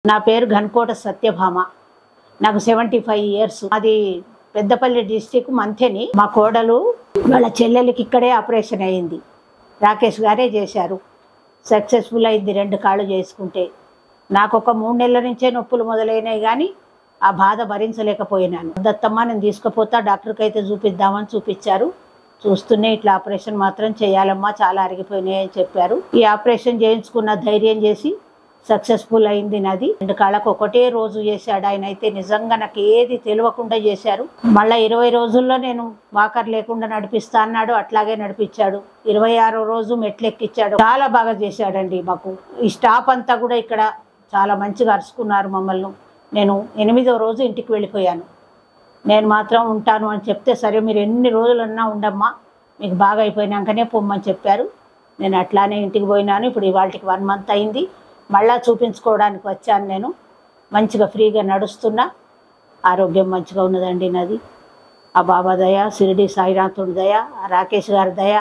నా పేరు ఘన్కోట సత్యభామ. నాకు 75 ఇయర్స్. అది పెద్దపల్లి డిస్ట్రిక్ట్ మంథెని. మా కోడలు వాళ్ళ చెల్లెలకి ఇక్కడే ఆపరేషన్ అయింది. రాకేష్ గారే చేశారు. సక్సెస్ఫుల్ అయింది 2 కాళ్ళు చేసుకుంటే. నాకు ఒక 3 నెలల నుంచే నొప్పులు మొదలైనాయి, కానీ ఆ బాధ భరించలేకపోయినాను. దత్తమ్మ నేను తీసుకుపోతా, డాక్టర్కి అయితే చూపిద్దామని చూపించారు. చూస్తూనే ఇట్లా ఆపరేషన్ మాత్రం చేయాలమ్మా, చాలా అరిగిపోయినాయి అని చెప్పారు. ఈ ఆపరేషన్ చేయించుకున్న ధైర్యం చేసి సక్సెస్ఫుల్ అయింది నాది. 2 కాళ్ళకు ఒకటే రోజు చేశాడు ఆయన. అయితే నిజంగా నాకు ఏది తెలియకుండా చేశారు. మళ్ళీ 20 రోజుల్లో నేను వాకర్ లేకుండా నడిపిస్తా అన్నాడు, అట్లాగే నడిపించాడు. 26వ రోజు మెట్లెక్కిచ్చాడు. చాలా బాగా చేశాడండి. మాకు ఈ స్టాఫ్ అంతా కూడా ఇక్కడ చాలా మంచిగా అరుచుకున్నారు మమ్మల్ని. నేను 8వ రోజు ఇంటికి వెళ్ళిపోయాను. నేను మాత్రం ఉంటాను అని చెప్తే, సరే మీరు ఎన్ని రోజులన్నా ఉండమ్మా, మీకు బాగా అయిపోయినాకనే పొమ్మని చెప్పారు. నేను అట్లానే ఇంటికి పోయినాను. ఇప్పుడు ఇవాళకి 1 మంత్ అయింది. మళ్ళా చూపించుకోవడానికి వచ్చాను. నేను మంచిగా ఫ్రీగా నడుస్తున్నా. ఆరోగ్యం మంచిగా ఉన్నదండి నాది. ఆ బాబా దయ, షిరిడి సాయినాథుడి దయ, రాకేష్ గారి దయ.